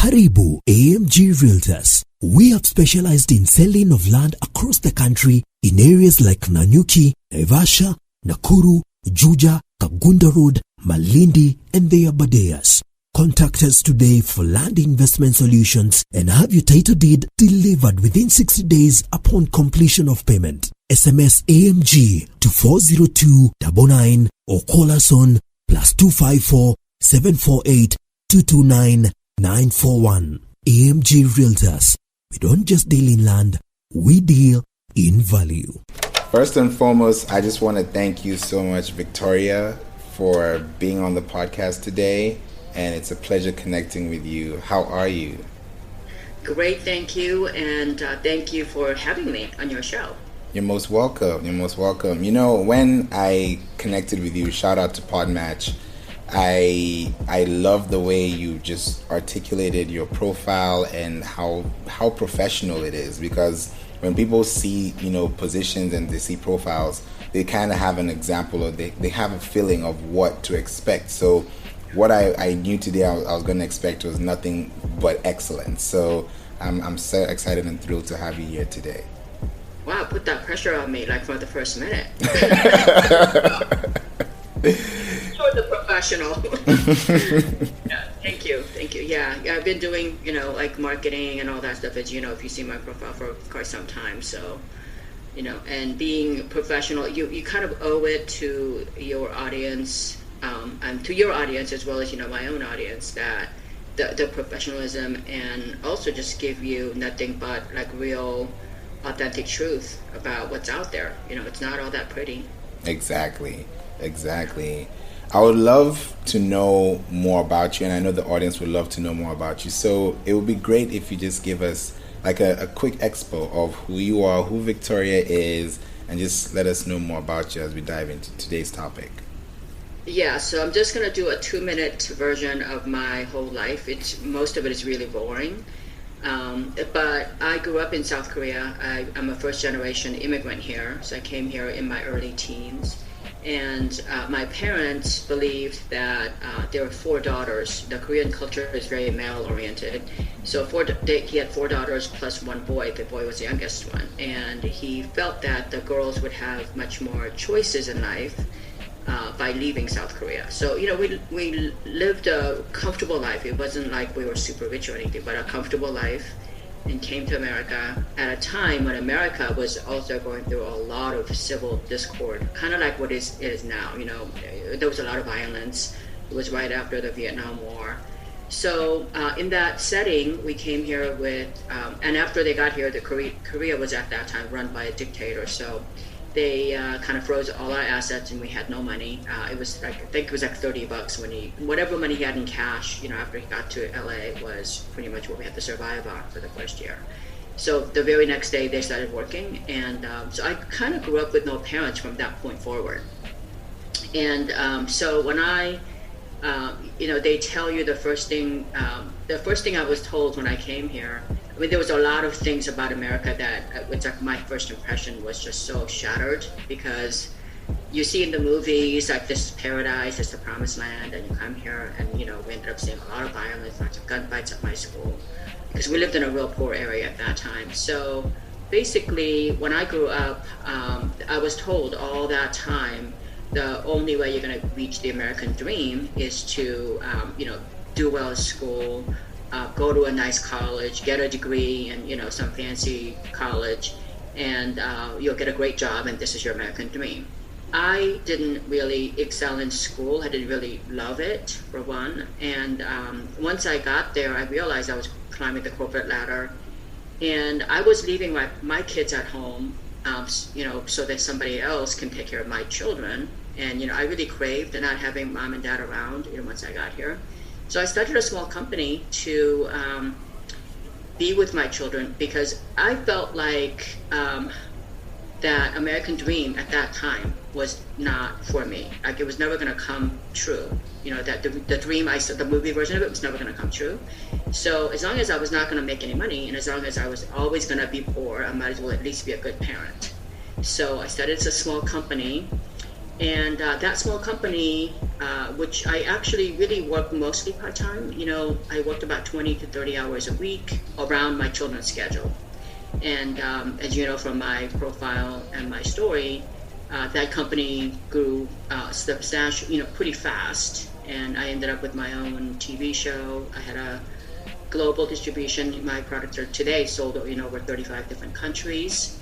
Karibu AMG Realtors. We have specialized in selling of land across the country in areas like Nanyuki, Naivasha, Nakuru, Juja, Kagunda Road, Malindi, and the Abadeas. Contact us today for land investment solutions and have your title deed delivered within 60 days upon completion of payment. SMS AMG to 40299 or call us on +254 748 229 941. AMG Realtors. We don't just deal in land, we deal in value. First and foremost, I just want to thank you so much, Victoria, for being on the podcast today. And it's a pleasure connecting with you. How are you? Great, thank you. And thank you for having me on your show. You're most welcome. You're most welcome. You know, when I connected with you, shout out to Podmatch, I love the way you just articulated your profile and how professional it is, because when people see, you know, positions and they see profiles, they kind of have an example, or they have a feeling of what to expect. So what I knew today I was going to expect was nothing but excellence. So I'm so excited and thrilled to have you here today. Wow, put that pressure on me like for the first minute. You're the professional. Yeah, thank you. Yeah, I've been doing, you know, like marketing and all that stuff, as you know, if you see my profile for quite some time. So, you know, and being professional, you kind of owe it to your audience, and to your audience as well as, you know, my own audience, that the professionalism, and also just give you nothing but like real authentic truth about what's out there. You know, it's not all that pretty. Exactly. I would love to know more about you, and I know the audience would love to know more about you. So it would be great if you just give us like a quick expo of who you are, who Victoria is, and just let us know more about you as we dive into today's topic. Yeah, so I'm just going to do a 2-minute version of my whole life. Most of it is really boring. But I grew up in South Korea. I'm a first-generation immigrant here, so I came here in my early teens. And my parents believed that there were 4 daughters. The Korean culture is very male-oriented. So he had 4 daughters plus 1 boy. The boy was the youngest one. And he felt that the girls would have much more choices in life by leaving South Korea. So, you know, we lived a comfortable life. It wasn't like we were super rich or anything, but a comfortable life, and came to America at a time when America was also going through a lot of civil discord, kind of like what it is now. You know, there was a lot of violence. It was right after the Vietnam War. So in that setting, we came here with, and after they got here, Korea was at that time run by a dictator. So they kind of froze all our assets, and we had no money. It was like, I think it was like $30 whatever money he had in cash, you know, after he got to LA, was pretty much what we had to survive on for the first year. So the very next day they started working, and so I kind of grew up with no parents from that point forward. And so when you know, they tell you the first thing I was told when I came here, I mean, there was a lot of things about America that, which like my first impression was just so shattered, because you see in the movies, like, this is paradise, it's the promised land, and you come here and, you know, we ended up seeing a lot of violence, lots of gunfights at my school, because we lived in a real poor area at that time. So basically, when I grew up, I was told all that time, the only way you're going to reach the American dream is to, you know, do well at school, go to a nice college, get a degree in, you know, some fancy college, and you'll get a great job, and this is your American dream. I didn't really excel in school. I didn't really love it, for one. And once I got there, I realized I was climbing the corporate ladder, and I was leaving my kids at home, you know, so that somebody else can take care of my children. And, you know, I really craved not having mom and dad around, you know, once I got here. So I started a small company to be with my children, because I felt like that American dream at that time was not for me. Like, it was never going to come true. You know, that the dream I saw, the movie version of it, was never going to come true. So as long as I was not going to make any money, and as long as I was always going to be poor, I might as well at least be a good parent. So I started a small company, And that small company, which I actually really worked mostly part-time, I worked about 20 to 30 hours a week around my children's schedule. And as you know from my profile and my story, that company grew substantial, pretty fast. And I ended up with my own TV show. I had a global distribution. My products are today sold in over 35 different countries.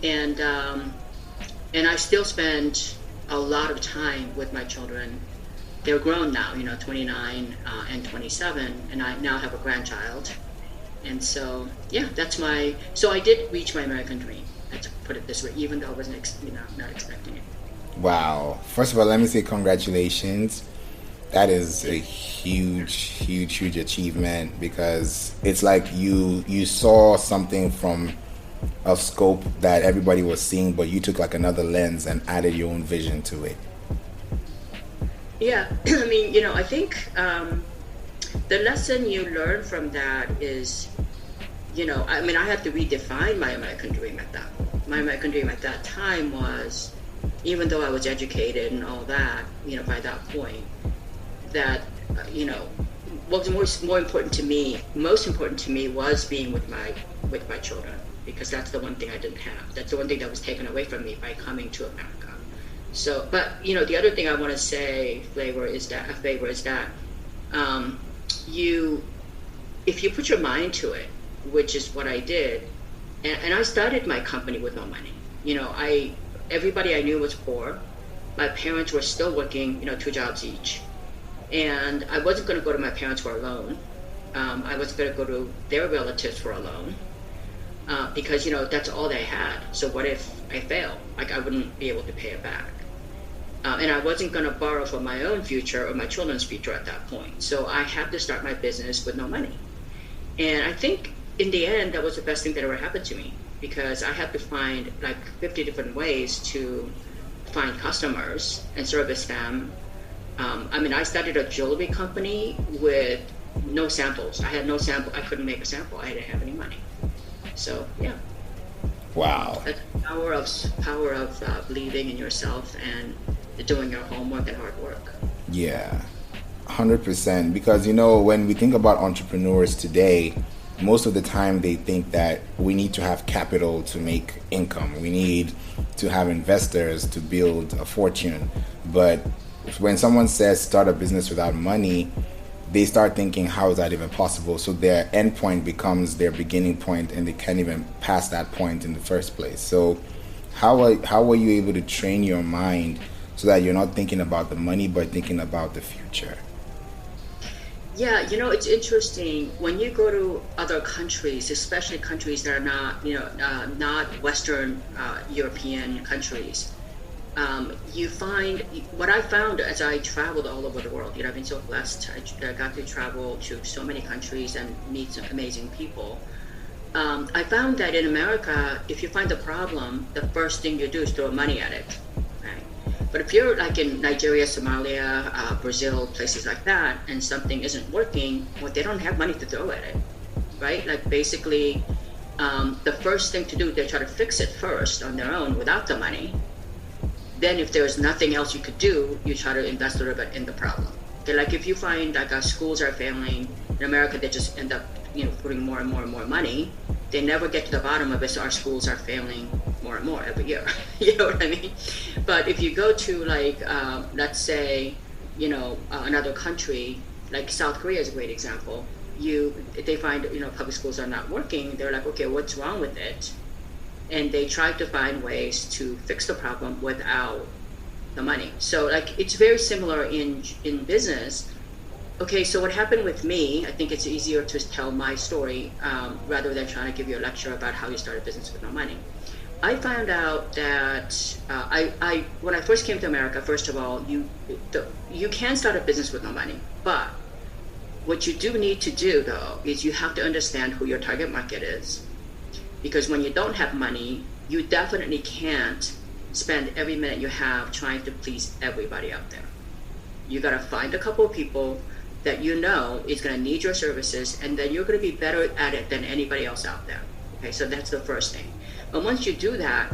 And I still spend a lot of time with my children. They're grown now, 29 and 27, and I now have a grandchild. And so, yeah, so I did reach my American dream, let's put it this way, even though I wasn't, not expecting it. Wow. First of all, let me say congratulations. That is a huge, huge, huge achievement, because it's like you saw something from a scope that everybody was seeing, but you took like another lens and added your own vision to it. Yeah, I mean, I think the lesson you learn from that is, I had to redefine my American dream at that. My American dream at that time was, even though I was educated and all that, by that point, that, what was most important to me was being with my children, because that's the one thing I didn't have. That's the one thing that was taken away from me by coming to America. So, but the other thing I want to say, favor is that if you put your mind to it, which is what I did, and I started my company with no money. Everybody I knew was poor. My parents were still working, 2 jobs each, and I wasn't going to go to my parents for a loan. I was going to go to their relatives for a loan. Because that's all they had. So what if I fail? Like, I wouldn't be able to pay it back. And I wasn't going to borrow for my own future or my children's future at that point. So I had to start my business with no money. And I think in the end, that was the best thing that ever happened to me, because I had to find like 50 different ways to find customers and service them. I started a jewelry company with no samples. I had no sample. I couldn't make a sample. I didn't have any money. So, yeah. Wow. That's the power of believing in yourself and doing your homework and hard work. Yeah, 100%. Because, when we think about entrepreneurs today, most of the time they think that we need to have capital to make income. We need to have investors to build a fortune. But when someone says start a business without money, they start thinking, how is that even possible? So their end point becomes their beginning point, and they can't even pass that point in the first place. So how were you able to train your mind so that you're not thinking about the money, but thinking about the future? Yeah, it's interesting. When you go to other countries, especially countries that are not, not Western European countries, you find, what I found as I traveled all over the world, I've been so blessed. I got to travel to so many countries and meet some amazing people. I found that in America, if you find a problem, the first thing you do is throw money at it. Right? But if you're like in Nigeria, Somalia, Brazil, places like that, and something isn't working, well, they don't have money to throw at it, right? Like basically, the first thing to do, they try to fix it first on their own without the money. Then if there's nothing else you could do, you try to invest a little bit in the problem. Okay, like if you find like our schools are failing, in America they just end up putting more and more and more money. They never get to the bottom of it, so our schools are failing more and more every year. You know what I mean? But if you go to like, let's say, another country, like South Korea is a great example. If they find, public schools are not working, they're like, okay, what's wrong with it? And they try to find ways to fix the problem without the money. So like, it's very similar in business. Okay, so what happened with me, I think it's easier to tell my story rather than trying to give you a lecture about how you start a business with no money. I found out that when I first came to America, first of all, you can start a business with no money, but what you do need to do though is you have to understand who your target market is. Because when you don't have money, you definitely can't spend every minute you have trying to please everybody out there. You gotta find a couple of people that is gonna need your services, and then you're gonna be better at it than anybody else out there. Okay, so that's the first thing. But once you do that,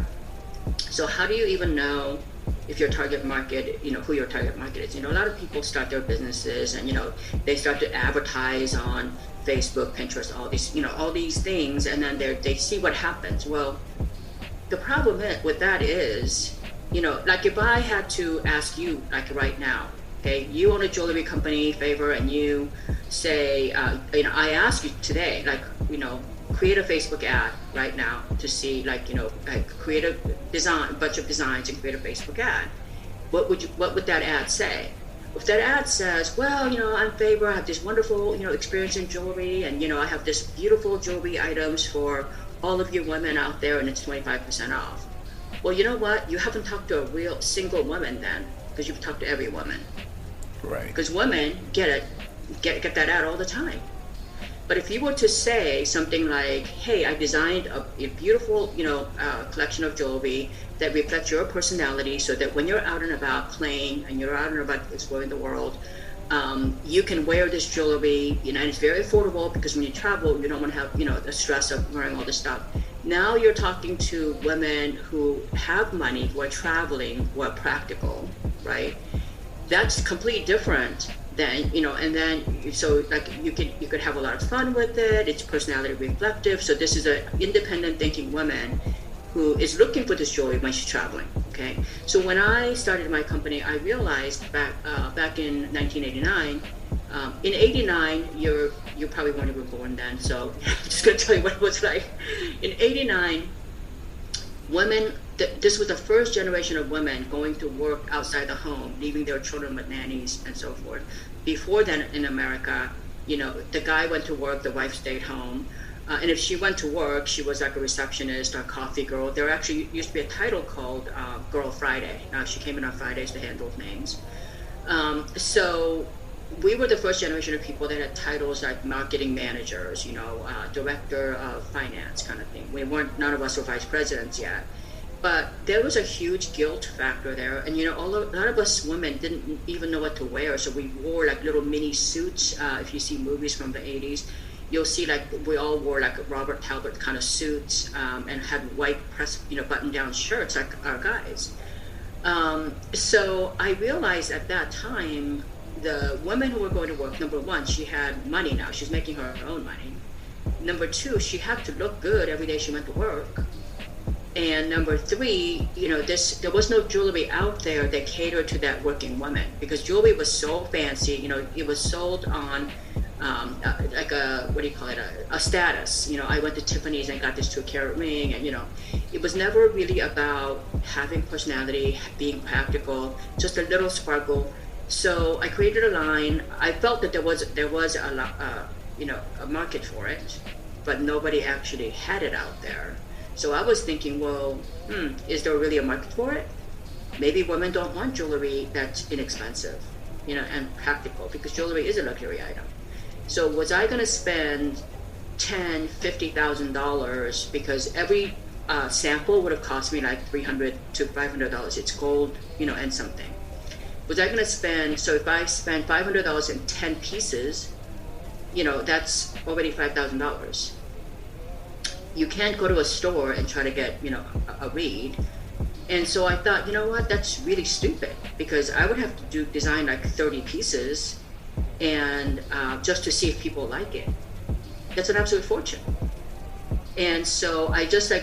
so how do you even know if your target market, who your target market is. A lot of people start their businesses and, they start to advertise on Facebook, Pinterest, all these things, and then they see what happens. Well, the problem with that is, like if I had to ask you, like right now, okay, you own a jewelry company, Favor, and you say, I ask you today, like, create a Facebook ad right now to see, like, create a bunch of designs and create a Facebook ad. What would that ad say? If that ad says, well, I'm Favor, I have this wonderful, experience in jewelry, and, I have this beautiful jewelry items for all of you women out there, and it's 25% off. Well, you know what? You haven't talked to a real single woman then, because you've talked to every woman. Right. Because women get that ad all the time. But if you were to say something like, hey, I designed a beautiful, collection of jewelry that reflects your personality, so that when you're out and about playing and you're out and about exploring the world, you can wear this jewelry, and it's very affordable, because when you travel, you don't want to have, the stress of wearing all this stuff. Now you're talking to women who have money, who are traveling, who are practical, right? That's completely different than, and then, so like you could have a lot of fun with it. It's personality reflective. So this is an independent thinking woman who is looking for this jewelry when she's traveling. Okay. So when I started my company, I realized back in 1989, in 89, you probably weren't even born then. So I'm just going to tell you what it was like. In 89, women, this was the first generation of women going to work outside the home, leaving their children with nannies and so forth. Before then in America, the guy went to work, the wife stayed home. And if she went to work, she was like a receptionist or a coffee girl. There actually used to be a title called Girl Friday. She came in on Fridays to handle things. So we were the first generation of people that had titles like marketing managers, director of finance kind of thing. None of us were vice presidents yet. But there was a huge guilt factor there. And, a lot of us women didn't even know what to wear. So we wore like little mini suits. If you see movies from the 80s, you'll see like we all wore like Robert Talbot kind of suits, and had white button-down shirts like our guys. So I realized at that time, the women who were going to work, number one, she had money now. She's making her own money. Number two, she had to look good every day she went to work. And number three, there was no jewelry out there that catered to that working woman, because jewelry was so fancy. It was sold on like a status. I went to Tiffany's and got this 2-carat ring, and it was never really about having personality, being practical, just a little sparkle. So I created a line. I felt that there was a market for it, but nobody actually had it out there. So I was thinking, well, is there really a market for it? Maybe women don't want jewelry that's inexpensive, and practical, because jewelry is a luxury item. So was I going to spend $10,000, $50,000, because every sample would have cost me like $300 to $500. It's gold, and something. Was I going to spend? So if I spend $500 in 10 pieces, that's already $5,000. You can't go to a store and try to get, a read. And so I thought, what, that's really stupid, because I would have to design like 30 pieces and just to see if people like it. That's an absolute fortune. And so I just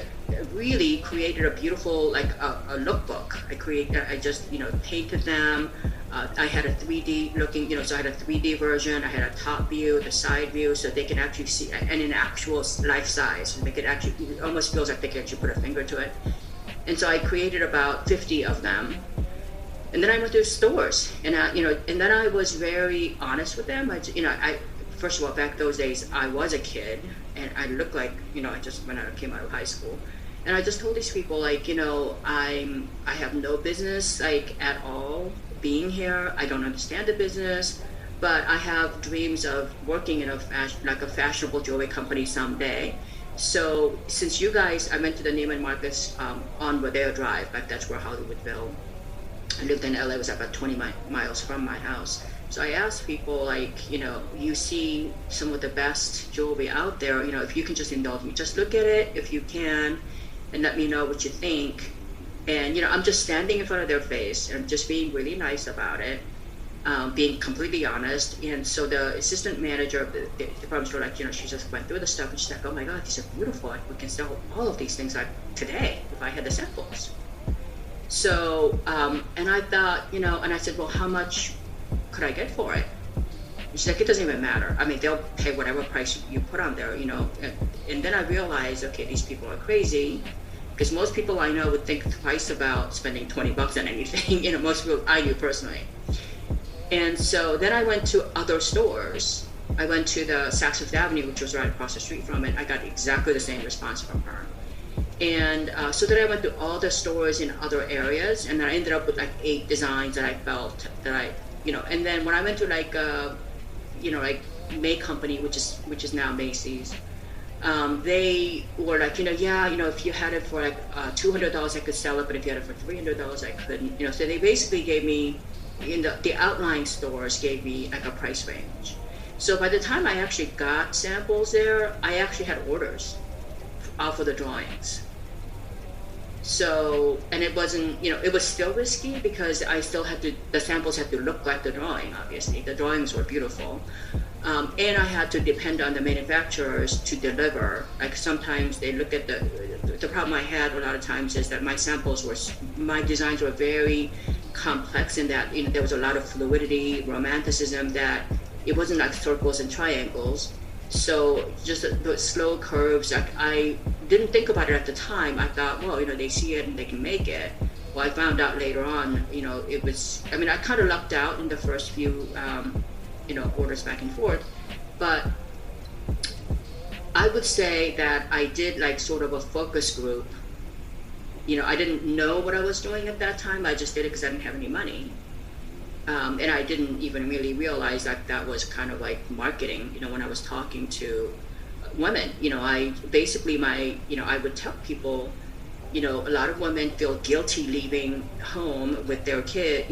really created a beautiful, a lookbook. I just, painted them. I had a 3D looking, so I had a 3D version. I had a top view, the side view, so they can actually see, and in actual life size. They could actually, it almost feels like they can actually put a finger to it. And so I created about 50 of them. And then I went to stores, and and then I was very honest with them. First of all, back those days, I was a kid, and I looked like, when I came out of high school. And I just told these people, I have no business, at all being here. I don't understand the business, but I have dreams of working in a fashionable jewelry company someday. So since you guys, I went to the Neiman Marcus on Rodeo Drive, that's where Hollywoodville. I lived in LA, it was about 20 miles from my house. So I asked people, you see some of the best jewelry out there, if you can just indulge me, just look at it if you can, and let me know what you think. And, I'm just standing in front of their face and just being really nice about it, being completely honest. And so the assistant manager of the department store, like, she just went through the stuff and she's like, oh my God, these are beautiful. We can sell all of these things like today if I had the samples. So, and I thought, and I said, well, how much could I get for it? And she's like, it doesn't even matter. I mean, they'll pay whatever price you put on there, And then I realized, okay, these people are crazy. Because most people I know would think twice about spending $20 on anything. Most people I knew personally. And so then I went to other stores. I went to the Saks Fifth Avenue, which was right across the street from it. I got exactly the same response from her. And so then I went to all the stores in other areas, and then I ended up with like 8 designs that I felt that I, and then when I went to like May Company, which is now Macy's, they were like, if you had it for like $200, I could sell it, but if you had it for $300, I couldn't. So they basically gave me, in the outlying stores, gave me like a price range. So by the time I actually got samples there, I actually had orders for the drawings. So, and it wasn't, it was still risky because I still had to, the samples had to look like the drawing, obviously. The drawings were beautiful. And I had to depend on the manufacturers to deliver. Like sometimes they look at the problem I had a lot of times is that my designs were very complex in that, there was a lot of fluidity, romanticism, that it wasn't like circles and triangles. So just the slow curves, like I didn't think about it at the time. I thought, well, they see it and they can make it. Well, I found out later on, it was, I kind of lucked out in the first few, orders back and forth. But I would say that I did like sort of a focus group. I didn't know what I was doing at that time. I just did it because I didn't have any money. And I didn't even really realize that was kind of like marketing, when I was talking to women. I basically I would tell people, a lot of women feel guilty leaving home with their kid,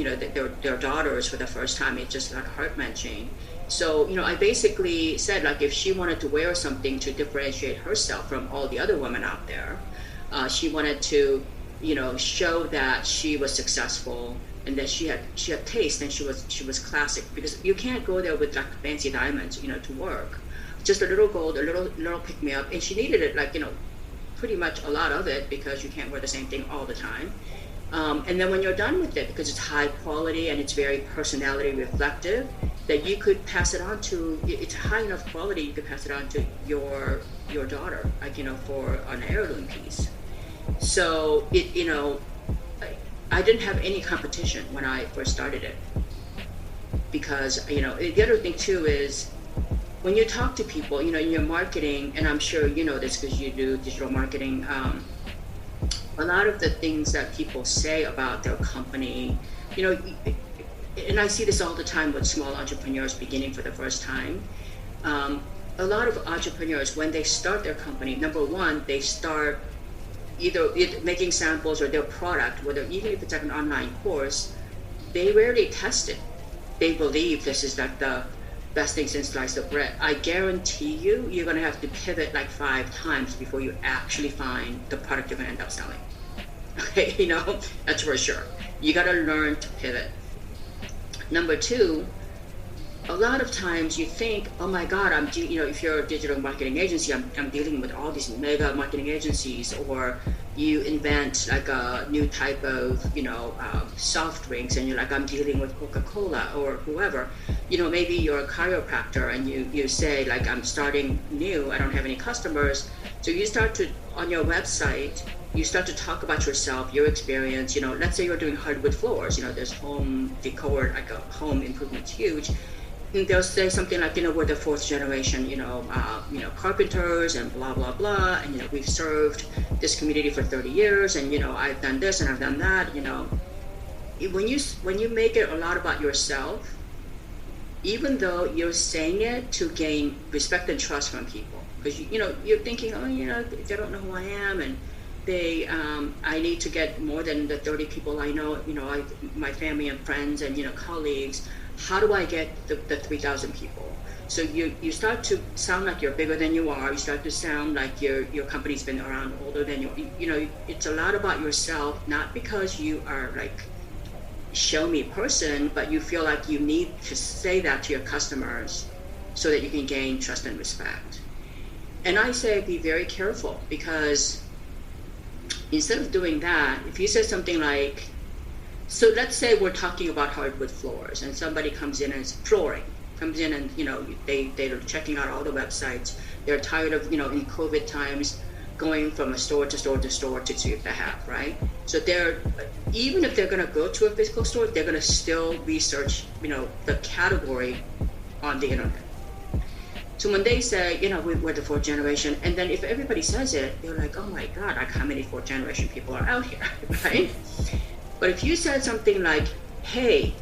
their daughters for the first time. It's just like heart-wrenching. So, I basically said, like, if she wanted to wear something to differentiate herself from all the other women out there, she wanted to, show that she was successful and that she had taste and she was classic, because you can't go there with like fancy diamonds, to work. Just a little gold, a little pick me up, and she needed it, like, pretty much a lot of it, because you can't wear the same thing all the time. And then when you're done with it, because it's high quality and it's very personality reflective, that you could pass it on to, it's high enough quality, you could pass it on to your daughter, like, for an heirloom piece. So I didn't have any competition when I first started it, because, the other thing too is, when you talk to people, in your marketing, and I'm sure you know this because you do digital marketing, a lot of the things that people say about their company, and I see this all the time with small entrepreneurs beginning for the first time. A lot of entrepreneurs, when they start their company, number one, they start either making samples or their product, even if it's like an online course, they rarely test it. They believe this is like the best thing since sliced of bread. I guarantee you're going to have to pivot like 5 times before you actually find the product you're going to end up selling. Okay, that's for sure. You got to learn to pivot. Number 2, a lot of times you think, oh my God, if you're a digital marketing agency, I'm dealing with all these mega marketing agencies, or you invent like a new type of, soft drinks, and you're like, I'm dealing with Coca-Cola or whoever. Maybe you're a chiropractor and you say, like, I'm starting new, I don't have any customers. So you start to, on your website, you start to talk about yourself, your experience. Let's say you're doing hardwood floors, there's home decor, like a home improvement's huge. And they'll say something like, we're the 4th generation, carpenters and blah, blah, blah. And, we've served this community for 30 years and, I've done this and I've done that, When you make it a lot about yourself, even though you're saying it to gain respect and trust from people, because, you're thinking, they don't know who I am, and I need to get more than the 30 people I know, my family and friends and, colleagues. How do I get the 3,000 people? So you start to sound like you're bigger than you are. You start to sound like your company's been around older than you. It's a lot about yourself, not because you are like show me person, but you feel like you need to say that to your customers so that you can gain trust and respect. And I say be very careful, because instead of doing that, if you say something like, so let's say we're talking about hardwood floors and somebody comes in and it's flooring, comes in and they're checking out all the websites. They're tired of in COVID times going from a store to store to store to see if they have, right? So even if they're going to go to a physical store, they're going to still research the category on the internet. So when they say, we're the fourth generation, and then if everybody says it, they're like, oh my God, like how many fourth generation people are out here, right? But if you said something like, hey,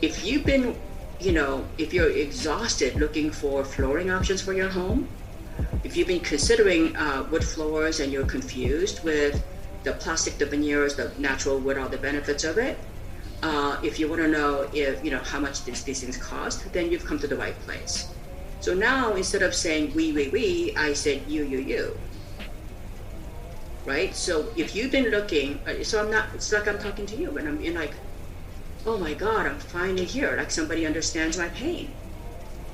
if you've been, if you're exhausted looking for flooring options for your home, if you've been considering wood floors and you're confused with the plastic, the veneers, the natural wood, all the benefits of it, if you want to know how much these things cost, then you've come to the right place. So now instead of saying we, I said you. Right? So if you've been looking, it's like I'm talking to you, and I'm like, oh my God, I'm finally here. Like somebody understands my pain.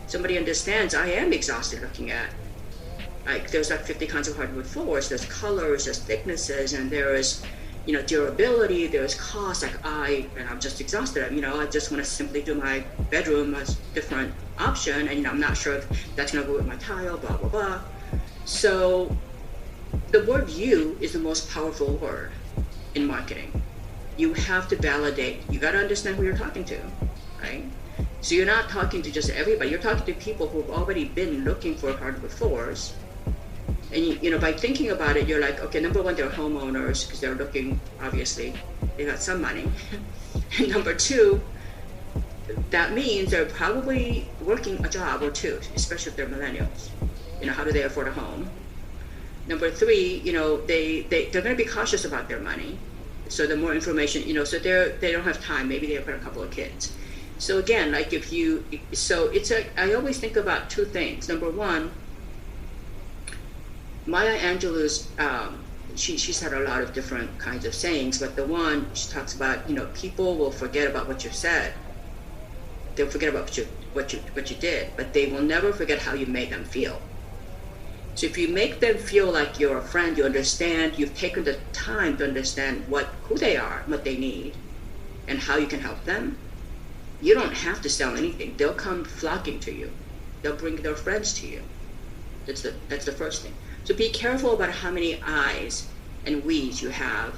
Somebody understands I am exhausted looking at, like there's like 50 kinds of hardwood floors, there's colors, there's thicknesses, and there is, durability, there's cost. Like I'm just exhausted. I just want to simply do my bedroom as different option, and I'm not sure if that's gonna go with my tile, blah, blah, blah. So the word you is the most powerful word in marketing. You have to validate. You got to understand who you're talking to, right? So you're not talking to just everybody. You're talking to people who've already been looking for hardwood floors. And by thinking about it, you're like, okay, number one, they're homeowners because they're looking, obviously, they got some money. And number two, that means they're probably working a job or two, especially if they're millennials. How do they afford a home? Number three, they're going to be cautious about their money. So the more information, so they don't have time. Maybe they've got a couple of kids. So again, like I always think about two things. Number one, Maya Angelou's, she's had a lot of different kinds of sayings, but the one she talks about, people will forget about what you said. They'll forget about what you did, but they will never forget how you made them feel. So if you make them feel like you're a friend, you understand, you've taken the time to understand who they are, what they need, and how you can help them, you don't have to sell anything. They'll come flocking to you. They'll bring their friends to you. That's the first thing. So be careful about how many I's and we's you have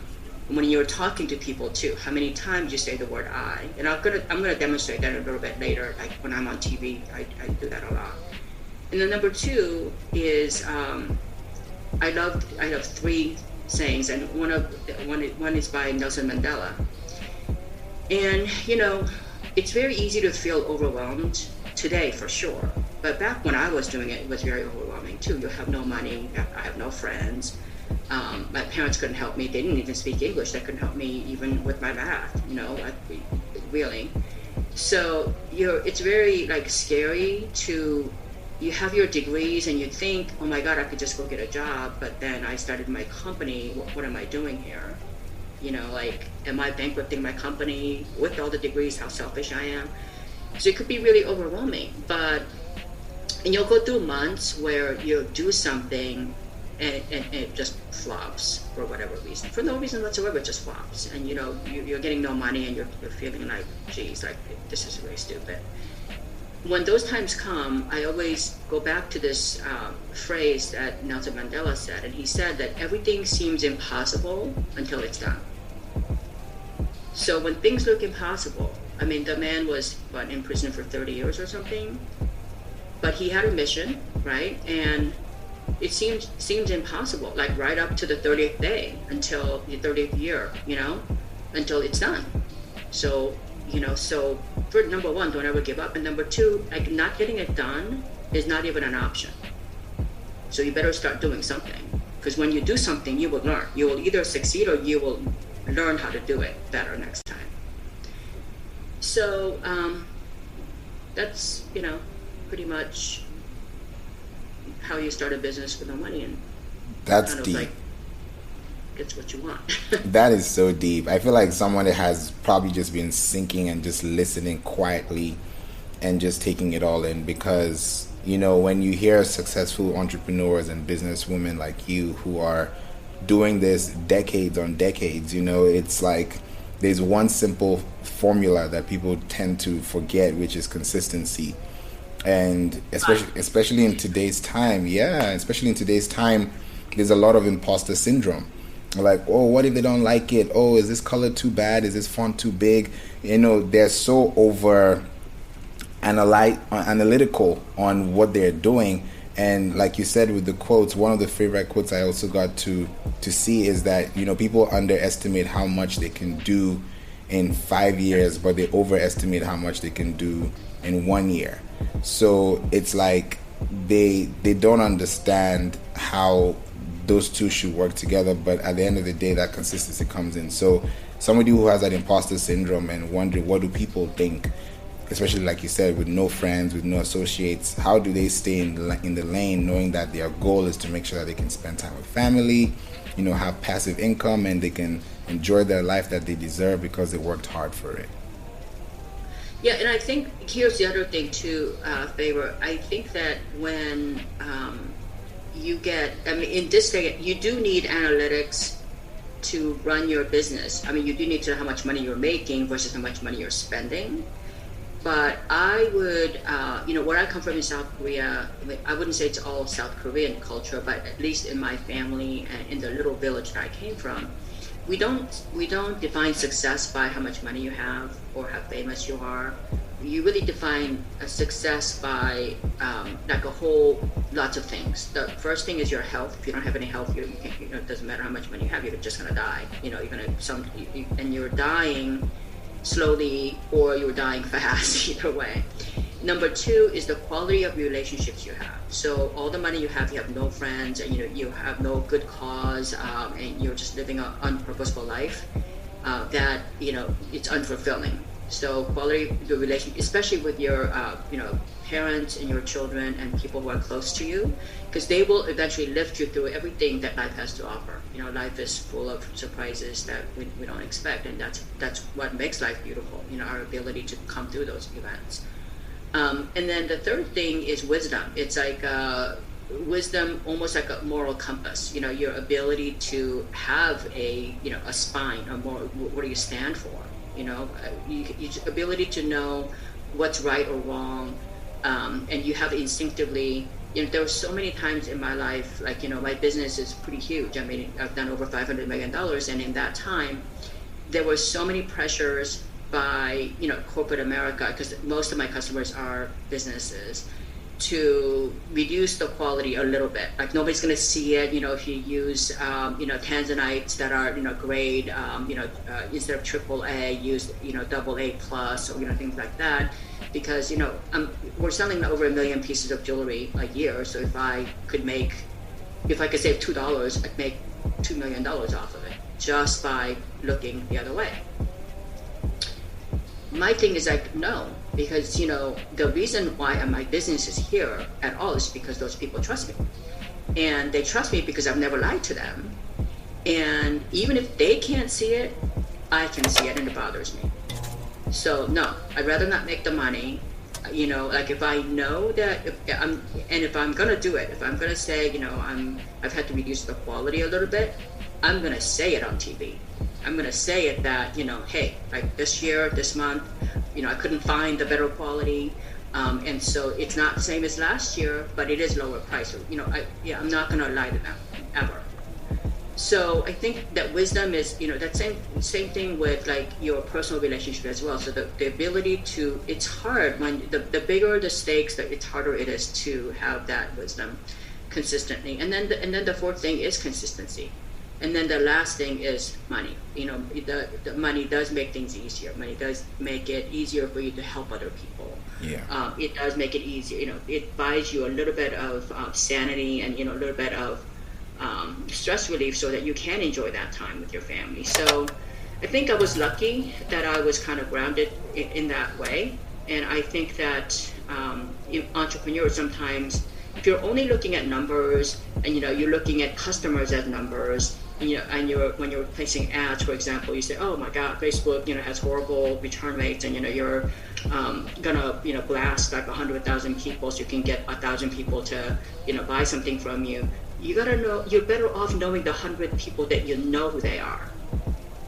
when you're talking to people too. How many times you say the word I. And I'm gonna demonstrate that a little bit later. Like when I'm on TV, I do that a lot. And then number two is I love three sayings, and one is by Nelson Mandela. And it's very easy to feel overwhelmed today for sure, but back when I was doing it, it was very overwhelming too. You have no money, I have no friends. My parents couldn't help me. They didn't even speak English. They couldn't help me even with my math. Really. So it's very scary to. You have your degrees and you think, oh my God, I could just go get a job. But then I started my company. What am I doing here? Am I bankrupting my company with all the degrees? How selfish I am. So it could be really overwhelming. And you'll go through months where you'll do something and it just flops for whatever reason. For no reason whatsoever, it just flops. And you're getting no money and you're feeling like, geez, this is really stupid. When those times come, I always go back to this phrase that Nelson Mandela said, and he said that everything seems impossible until it's done. So when things look impossible, the man was in prison for 30 years or something, but he had a mission, right? And it seemed impossible, right up to the 30th day, until the 30th year, until it's done. So for number one, don't ever give up. And number two, not getting it done is not even an option. So you better start doing something. Because when you do something, you will learn. You will either succeed or you will learn how to do it better next time. So that's, pretty much how you start a business with no money, and That's kind of deep. like gets what you want. That is so deep. I feel like someone that has probably just been sinking and just listening quietly and just taking it all in, because when you hear successful entrepreneurs and businesswomen like you who are doing this decades on decades, it's like there's one simple formula that people tend to forget, which is consistency. And especially in today's time, there's a lot of imposter syndrome. Like, oh, what if they don't like it? Oh, is this color too bad? Is this font too big? They're so over analytical on what they're doing. And like you said with the quotes, one of the favorite quotes I also got to see is that people underestimate how much they can do in 5 years, but they overestimate how much they can do in 1 year. So it's like they don't understand how those two should work together, but at the end of the day, that consistency comes in. So somebody who has that imposter syndrome and wondering what do people think, especially like you said, with no friends, with no associates, how do they stay in the lane, knowing that their goal is to make sure that they can spend time with family, have passive income, and they can enjoy their life that they deserve because they worked hard for it. Yeah, and I think here's the other thing too, Favor. I think that when in this day, you do need analytics to run your business. You do need to know how much money you're making versus how much money you're spending. But I would, where I come from in South Korea, I wouldn't say it's all South Korean culture, but at least in my family and in the little village that I came from, we don't define success by how much money you have or how famous you are. You really define a success by lots of things. The first thing is your health. If you don't have any health, you can't, it doesn't matter how much money you have, you're just gonna die. And you're dying slowly or you're dying fast, either way. Number two is the quality of relationships you have. So all the money you have no friends, and you have no good cause, and you're just living an unpurposeful life. That it's unfulfilling. So quality of your relationship, especially with your parents and your children and people who are close to you, because they will eventually lift you through everything that life has to offer. Life is full of surprises that we don't expect, and that's what makes life beautiful. Our ability to come through those events. And then the third thing is wisdom. It's like wisdom, almost like a moral compass. Your ability to have a spine, or more, what do you stand for? Your ability to know what's right or wrong, and you have instinctively. There were so many times in my life, like my business is pretty huge. I've done over $500 million, and in that time, there were so many pressures by corporate America, because most of my customers are businesses, to reduce the quality a little bit. Like nobody's going to see it, if you use tanzanites that are grade instead of AAA, use AA plus, or things like that, because we're selling over 1 million pieces of jewelry a year. So if I could save $2, I'd make $2 million off of it just by looking the other way. My thing is like, no, because the reason why my business is here at all is because those people trust me, and they trust me because I've never lied to them. And even if they can't see it, I can see it, and it bothers me. So no, I'd rather not make the money. Like if I know that if I'm gonna do it, if I'm gonna say I've had to reduce the quality a little bit, I'm gonna say it on TV. I'm gonna say it that hey, like this year, this month, I couldn't find the better quality, and so it's not the same as last year, but it is lower price. So, I'm not gonna lie to them ever. So I think that wisdom is, that same thing with like your personal relationship as well. So the ability to, it's hard when the bigger the stakes, that it's harder it is to have that wisdom consistently. And then the fourth thing is consistency. And then the last thing is money. The money does make things easier. Money does make it easier for you to help other people. Yeah. It does make it easier. It buys you a little bit of sanity and a little bit of stress relief, so that you can enjoy that time with your family. So I think I was lucky that I was kind of grounded in that way. And I think that entrepreneurs sometimes, if you're only looking at numbers and you're looking at customers as numbers, and when you're placing ads, for example, you say, oh my God, Facebook has horrible return rates, and you're gonna blast like 100,000 people so you can get 1,000 people to buy something from you. You gotta know, you're better off knowing the 100 people that you know who they are,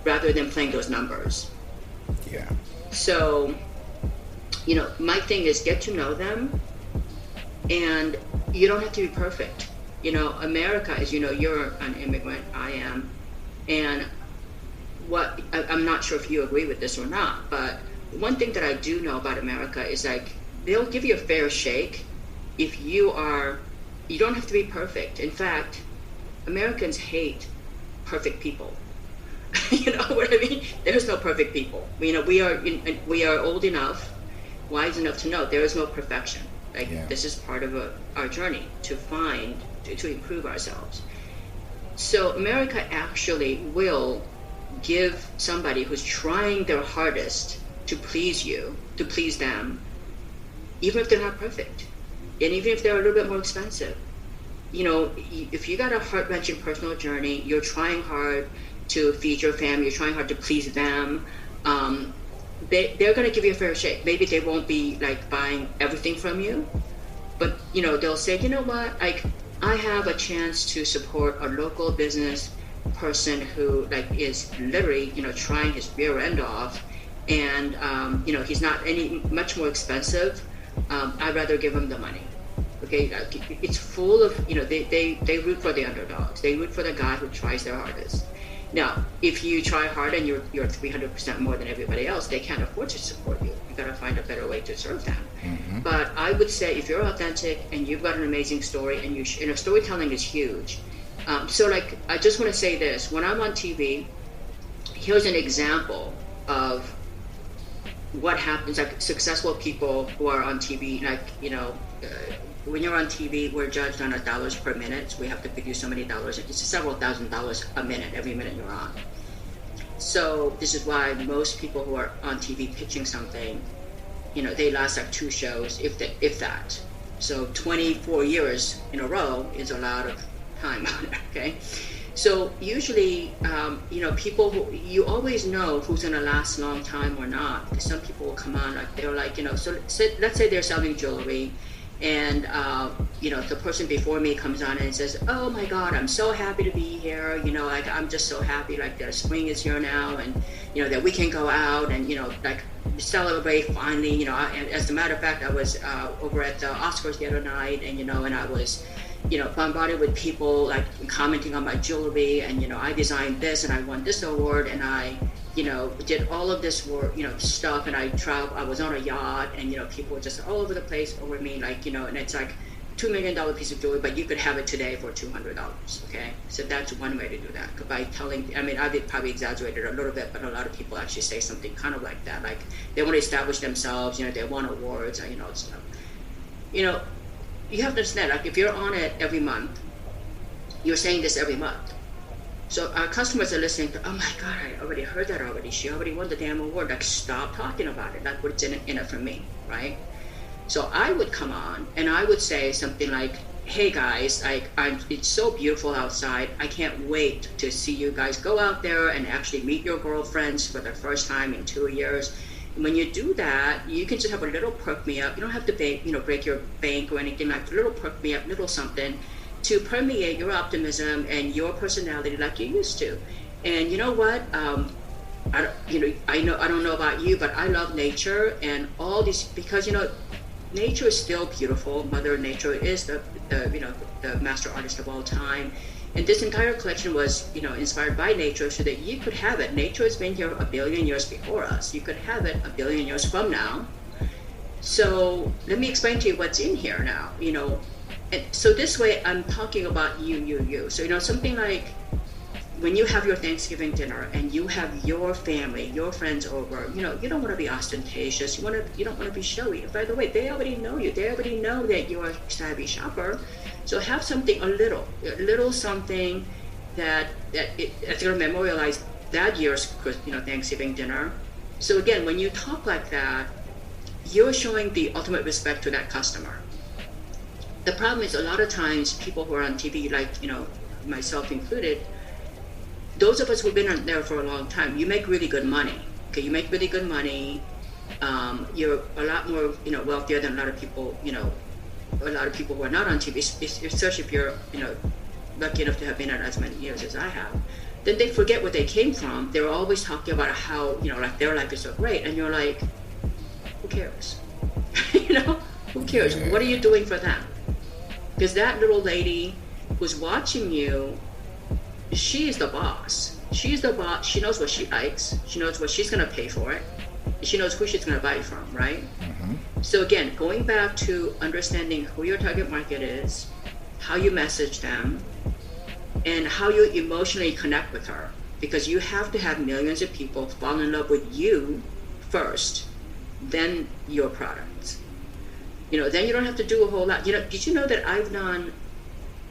rather than playing those numbers. Yeah. So, my thing is get to know them, and you don't have to be perfect. America, as you're an immigrant, I am, and I'm not sure if you agree with this or not, but one thing that I do know about America is like they'll give you a fair shake if you don't have to be perfect. In fact, Americans hate perfect people. You know what I mean? There's no perfect people. We are old enough, wise enough to know there is no perfection. This is part of our journey to improve ourselves. So America actually will give somebody who's trying their hardest to please you, to please them, even if they're not perfect, and even if they're a little bit more expensive. If you got a heart-wrenching personal journey, you're trying hard to feed your family, you're trying hard to please them, they're going to give you a fair shake. Maybe they won't be like buying everything from you, but they'll say, you know what, I have a chance to support a local business person who is literally trying his rear end off, and he's not much more expensive. I'd rather give him the money. Okay, it's full of they root for the underdogs. They root for the guy who tries their hardest. Now, if you try hard and you're 300% more than everybody else, they can't afford to support you. You got to find a better way to serve them. Mm-hmm. But I would say if you're authentic and you've got an amazing story, and storytelling is huge. So I just want to say this: when I'm on TV, here's an example of what happens. Like successful people who are on TV, when you're on TV, we're judged on dollars per minute. So we have to pay you so many dollars. It's several $1,000s a minute, every minute you're on. So this is why most people who are on TV pitching something, they last like 2 shows, if that. So 24 years in a row is a lot of time on it, okay? So usually, people you always know who's gonna last a long time or not. Because some people will come on, they're so let's say they're selling jewelry, and the person before me comes on and says, oh my God, I'm so happy to be here, I'm just so happy that spring is here now, and that we can go out and celebrate finally. As a matter of fact, I was over at the Oscars the other night, and and I was bombarded with people commenting on my jewelry, and I designed this and I won this award, and I did all of this work, stuff, and I traveled. I was on a yacht, and people were just all over the place over me, and it's like $2 million piece of jewelry, but you could have it today for $200. Okay, so that's one way to do that, by telling. I did probably exaggerated a little bit, but a lot of people actually say something kind of like that, they want to establish themselves, they won awards, stuff. You have to understand, if you're on it every month, you're saying this every month. So our customers are listening to, oh my God, I already heard that already. She already won the damn award. Stop talking about it. That's what's in it for me, right? So I would come on and I would say something like, hey guys, it's so beautiful outside. I can't wait to see you guys go out there and actually meet your girlfriends for the first time in 2 years. And when you do that, you can just have a little perk me up. You don't have to break your bank or anything, a little perk me up, little something, to permeate your optimism and your personality like you used to. And you know what? I don't know about you, but I love nature and all these, because nature is still beautiful. Mother Nature is the master artist of all time. And this entire collection was, inspired by nature so that you could have it. Nature has been here 1 billion years before us. You could have it 1 billion years from now. So let me explain to you what's in here now, And so this way, I'm talking about you. So, something like when you have your Thanksgiving dinner and you have your family, your friends over, you don't want to be ostentatious. You don't want to be showy. By the way, they already know you. They already know that you're a savvy shopper. So have something, a little something that's going to memorialize that year's, Thanksgiving dinner. So again, when you talk like that, you're showing the ultimate respect to that customer. The problem is a lot of times people who are on TV, like, myself included, those of us who've been on there for a long time, you make really good money. Okay, you make really good money. You're a lot more, wealthier than a lot of people who are not on TV, especially if you're, lucky enough to have been on as many years as I have. Then they forget where they came from. They're always talking about how, like their life is so great. And you're like, who cares? Who cares? Yeah. What are you doing for them? Because that little lady who's watching you, she is the boss. She's the boss. She knows what she likes. She knows what she's going to pay for it. She knows who she's going to buy it from, right? Mm-hmm. So again, going back to understanding who your target market is, how you message them, and how you emotionally connect with her. Because you have to have millions of people fall in love with you first, then your product. Then you don't have to do a whole lot. Did you know that I've done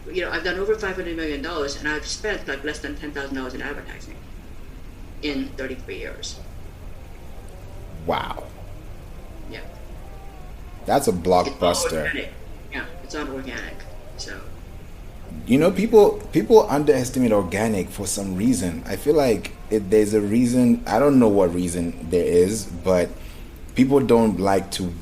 over $500 million and I've spent like less than $10,000 in advertising in 33 years. Wow. Yeah. That's a blockbuster. Yeah, it's not organic. So. People underestimate organic for some reason. I feel like there's a reason. I don't know what reason there is, but people don't like to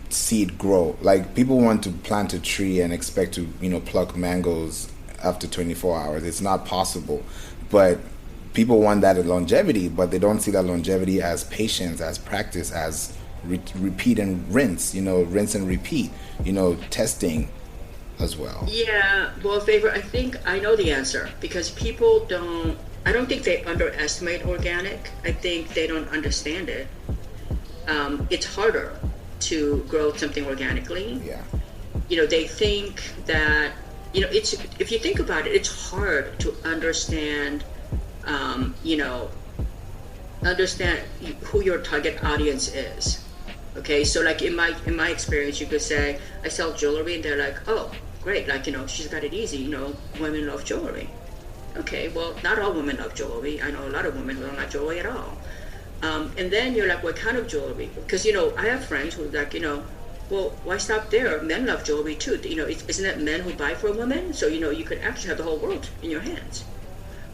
see it grow. Like, people want to plant a tree and expect to, pluck mangoes after 24 hours. It's not possible. But people want that longevity, but they don't see that longevity as patience, as practice, as repeat and rinse, rinse and repeat, testing as well. Yeah, well, Favor, I think I know the answer, because people I don't think they underestimate organic. I think they don't understand it. It's harder to grow something organically. Yeah. They think that, it's, if you think about it, it's hard to understand, understand who your target audience is. Okay, so like in my experience, you could say, I sell jewelry, and they're like, oh, great, like, she's got it easy, women love jewelry. Okay, well, not all women love jewelry. I know a lot of women who don't like jewelry at all. And then you're like, what kind of jewelry? Because, I have friends who are like, well, why stop there? Men love jewelry too. Isn't it men who buy for women? So, you could actually have the whole world in your hands.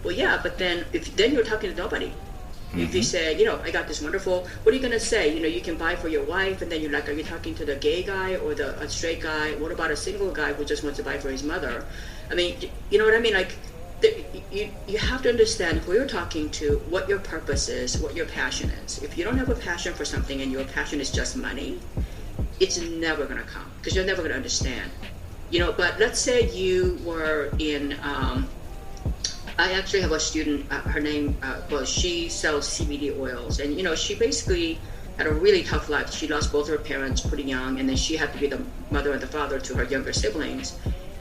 Well, yeah, but then you're talking to nobody. Mm-hmm. If you say, I got this wonderful, what are you going to say? You can buy for your wife, and then you're like, are you talking to the gay guy or a straight guy? What about a single guy who just wants to buy for his mother? I mean, you know what I mean? Like, you have to understand who you're talking to, what your purpose is, what your passion is. If you don't have a passion for something and your passion is just money, it's never going to come, because you're never going to understand. But let's say you were in, I actually have a student, her name, she sells CBD oils, and she basically had a really tough life. She lost both her parents pretty young, and then she had to be the mother and the father to her younger siblings.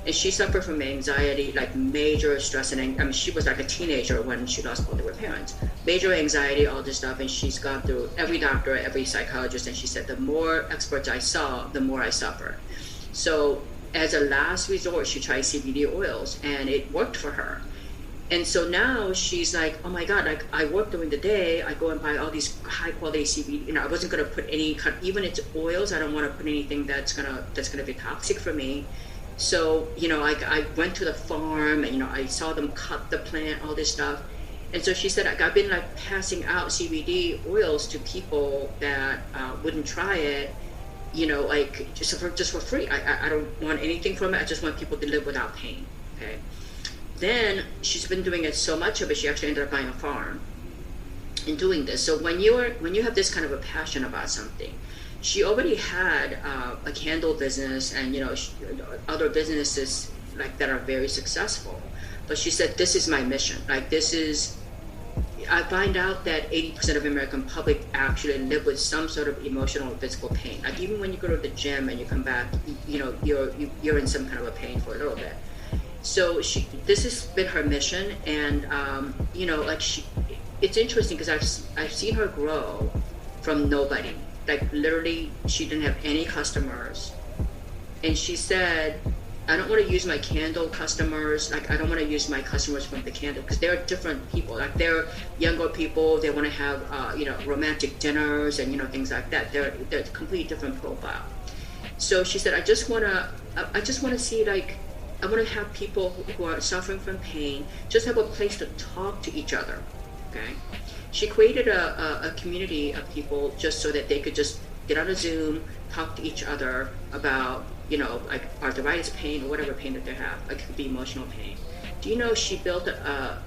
And she suffered from anxiety, like major stress and she was like a teenager when she lost both of her parents. Major anxiety, all this stuff, and she's gone through every doctor, every psychologist, and she said, the more experts I saw, the more I suffered. So as a last resort, she tried CBD oils, and it worked for her. And so now she's like, oh my God, like, I work during the day, I go and buy all these high quality CBD, I wasn't gonna put any, even it's oils, I don't wanna put anything that's gonna be toxic for me. So, I went to the farm, and, I saw them cut the plant, all this stuff. And so she said, I've been like passing out CBD oils to people that wouldn't try it, like just for free. I don't want anything from it. I just want people to live without pain. Okay. Then she's been doing it so much of it, she actually ended up buying a farm and doing this. So when you have this kind of a passion about something, she already had a candle business and other businesses like that are very successful. But she said, this is my mission. Like, I find out that 80% of American public actually live with some sort of emotional or physical pain. Like, even when you go to the gym and you come back, you're in some kind of a pain for a little bit. So this has been her mission, and it's interesting because I've seen her grow from nobody. Like, literally, she didn't have any customers, and she said, I don't want to use my candle customers. Like, I don't want to use my customers from the candle, because they're different people. Like, they're younger people. They want to have, romantic dinners and, things like that. They're a completely different profile. So she said, I just want to see, like, I want to have people who are suffering from pain just have a place to talk to each other. Okay. She created a community of people just so that they could just get on a Zoom, talk to each other about, like arthritis pain or whatever pain that they have. Like, it could be emotional pain. Do you know she built a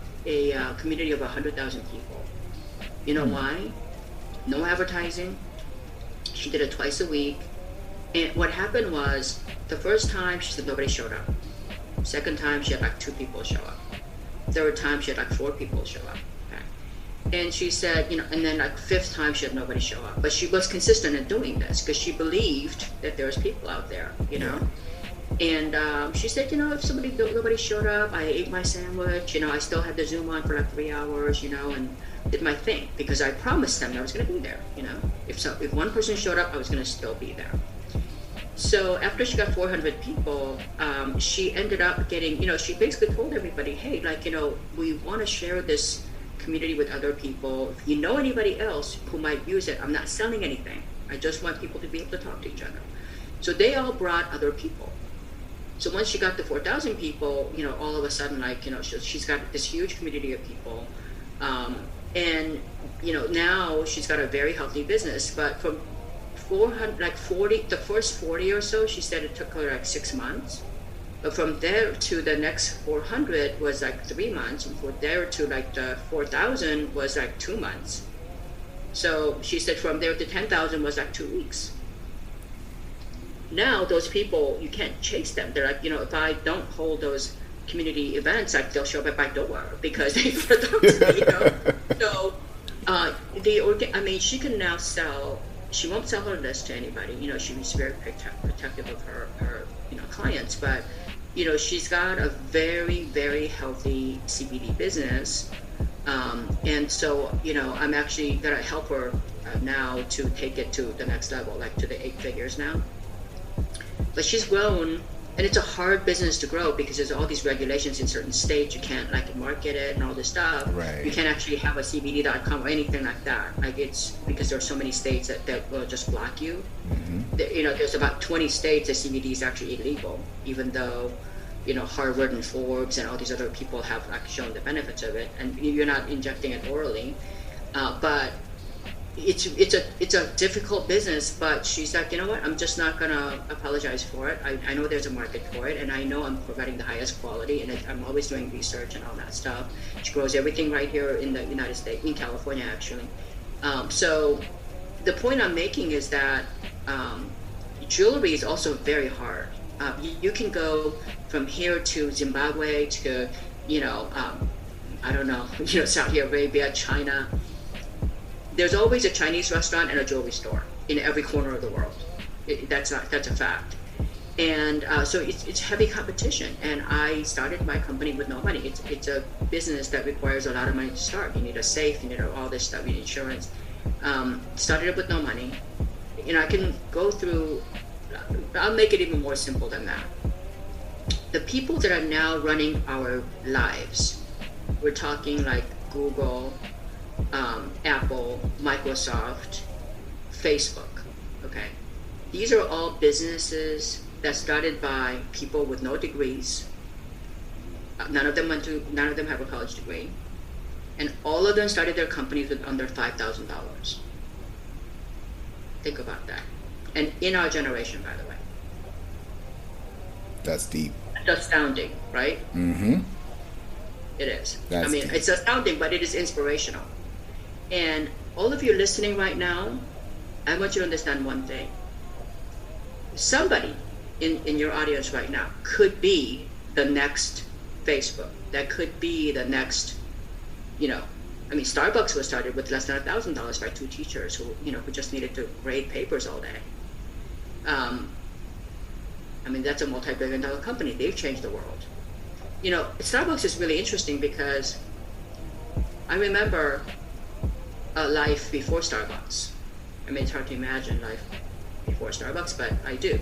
community of 100,000 people? You know why? No advertising. She did it twice a week. And what happened was, the first time she said nobody showed up. Second time she had like 2 people show up. Third time she had like 4 people show up. And she said, and then like 5th time she had nobody show up. But she was consistent in doing this because she believed that there was people out there, And she said, if nobody showed up, I ate my sandwich, I still had the Zoom on for like 3 hours, and did my thing because I promised them I was going to be there, If one person showed up, I was going to still be there. So after she got 400 people, she ended up getting, she basically told everybody, hey, we want to share this community with other people. If you know anybody else who might use it, I'm not selling anything. I just want people to be able to talk to each other. So they all brought other people. So once she got to 4,000 people, all of a sudden, she's got this huge community of people. And, now she's got a very healthy business. But from 400, the first 40 or so, she said it took her like 6 months. But from there to the next 400 was like 3 months, and from there to like the 4,000 was like 2 months. So she said from there to 10,000 was like 2 weeks. Now those people, you can't chase them. They're like, if I don't hold those community events, like they'll show up at my door because they forgot me, So she can now sell. She won't sell her list to anybody. She's very protective of her clients, but she's got a very, very healthy CBD business, and so I'm actually gonna help her now to take it to the next level, like to the 8 figures now. But she's grown, and it's a hard business to grow because there's all these regulations in certain states. You can't market it and all this stuff. Right. You can't actually have a CBD.com or anything like that. Like, it's because there's so many states that will just block you. Mm-hmm. There's about 20 states that CBD is actually illegal, even though Harvard and Forbes and all these other people have shown the benefits of it, and you're not injecting it orally. But it's a difficult business, but she's like, what? I'm just not gonna apologize for it. I know there's a market for it, and I know I'm providing the highest quality, and I'm always doing research and all that stuff. She grows everything right here in the United States, in California, actually. So the point I'm making is that jewelry is also very hard. You can go from here to Zimbabwe to, I don't know, Saudi Arabia, China. There's always a Chinese restaurant and a jewelry store in every corner of the world. That's a fact. And so it's heavy competition. And I started my company with no money. It's a business that requires a lot of money to start. You need a safe, you need all this stuff, you need insurance. Started it with no money. I can go through, I'll make it even more simple than that. The people that are now running our lives, we're talking like Google, Apple, Microsoft, Facebook, okay? These are all businesses that started by people with no degrees. None of them have a college degree. And all of them started their companies with under $5,000. Think about that. And in our generation, by the way. That's deep. That's astounding, right? Mm-hmm. It is. That's deep. It's astounding, but it is inspirational. And all of you listening right now, I want you to understand one thing. Somebody in your audience right now could be the next Facebook. That could be the next, Starbucks was started with less than $1,000 by 2 teachers who just needed to grade papers all day. That's a multi-billion-dollar company. They've changed the world. Starbucks is really interesting because I remember a life before Starbucks. It's hard to imagine life before Starbucks, but I do.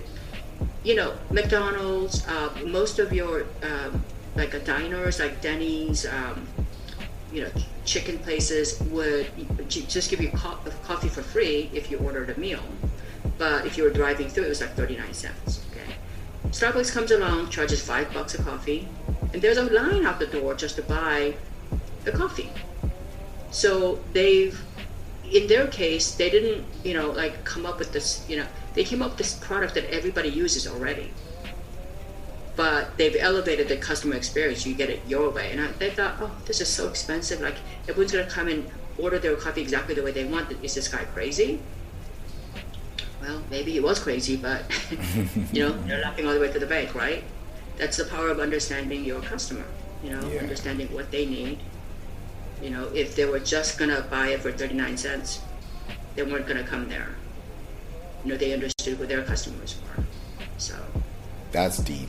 McDonald's, most of your like diners, like Denny's, chicken places would just give you coffee for free if you ordered a meal. But if you were driving through, it was like 39 cents. Okay. Starbucks comes along, charges $5 a coffee, and there's a line out the door just to buy the coffee. So in their case, they didn't, come up with this, they came up with this product that everybody uses already. But they've elevated the customer experience. You get it your way. And they thought, oh, this is so expensive. Like, everyone's going to come and order their coffee exactly the way they want. Is this guy crazy? Well, maybe he was crazy, but, they're laughing all the way to the bank, right? That's the power of understanding your customer, understanding what they need. If they were just going to buy it for 39 cents, they weren't going to come there. They understood who their customers were. So that's deep.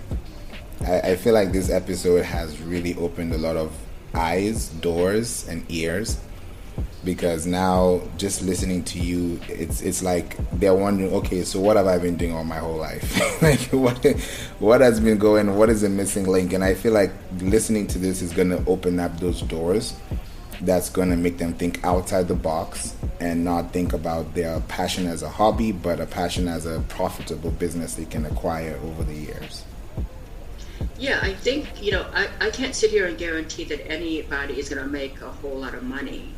I feel like this episode has really opened a lot of eyes, doors, and ears, because now just listening to you, it's like they're wondering, okay, so what have I been doing all my whole life? Like, what has been going? What is the missing link? And I feel like listening to this is going to open up those doors. That's going to make them think outside the box and not think about their passion as a hobby, but a passion as a profitable business they can acquire over the years. Yeah, I think, I can't sit here and guarantee that anybody is going to make a whole lot of money.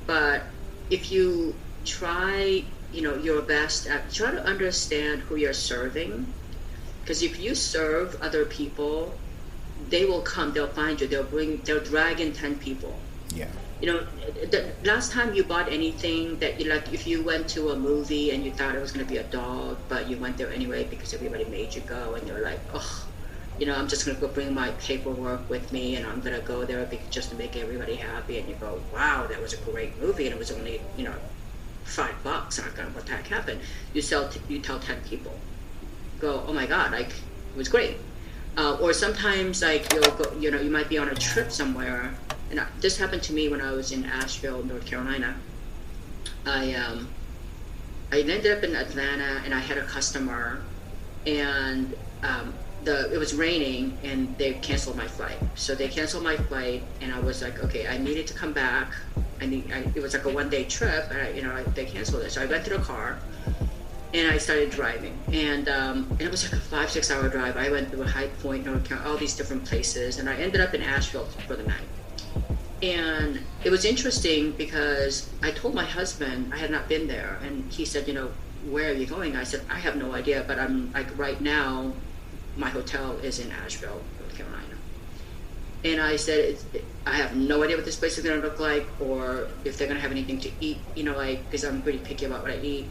But if you try, your best at try to understand who you're serving, because if you serve other people, they will come, they'll find you, they'll drag in 10 people. Yeah. The last time you bought anything that you like, if you went to a movie and you thought it was going to be a dog, but you went there anyway because everybody made you go, and you're like, oh, I'm just going to go bring my paperwork with me, and I'm going to go there just to make everybody happy. And you go, wow, that was a great movie, and it was only, $5. I'm going, what the heck happened? You tell 10 people, go, oh my God, like, it was great. Or sometimes, like, you'll go, you might be on a trip somewhere. And this happened to me when I was in Asheville, North Carolina. I ended up in Atlanta, and I had a customer, and it was raining, and they canceled my flight. So they canceled my flight, and I was like, okay, I needed to come back. It was like a one-day trip, and they canceled it. So I rented a car, and I started driving. And it was like a 5-6 hour drive. I went through High Point, North Carolina, all these different places, and I ended up in Asheville for the night. And it was interesting because I told my husband I had not been there, and he said, where are you going? I said, I have no idea, but I'm like, right now my hotel is in Asheville, North Carolina. And I said, I have no idea what this place is going to look like, or if they're going to have anything to eat, because I'm pretty picky about what I eat.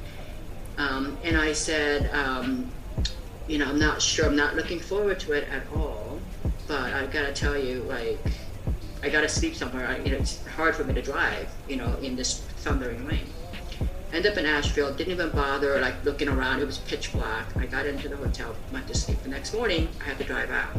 And I said, I'm not sure, I'm not looking forward to it at all, but I got to tell you, like, I got to sleep somewhere. It's hard for me to drive, in this thundering rain. Ended up in Asheville, didn't even bother, like, looking around. It was pitch black. I got into the hotel, went to sleep. The next morning, I had to drive out.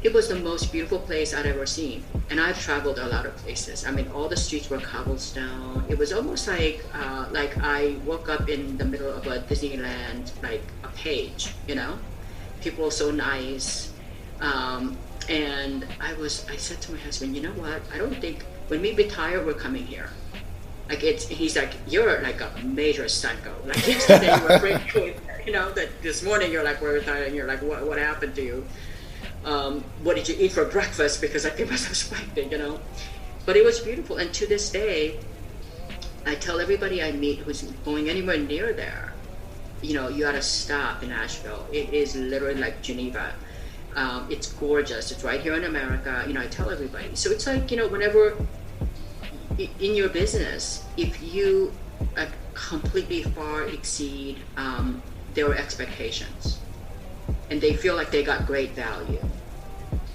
It was the most beautiful place I'd ever seen. And I've traveled a lot of places. I mean, all the streets were cobblestone. It was almost like I woke up in the middle of a Disneyland, like a page, People were so nice. And I said to my husband, you know what? I don't think when we retire, we're coming here. Like, he's like, you're like a major psycho. Like, yesterday you were great, that this morning you're like, we're retiring. You're like, what happened to you? What did you eat for breakfast? Because I think myself spiking, But it was beautiful. And to this day, I tell everybody I meet who's going anywhere near there, you got to stop in Asheville. It is literally like Geneva. It's gorgeous. It's right here in America. I tell everybody. So it's like, whenever in your business, if you completely far exceed their expectations, and they feel like they got great value,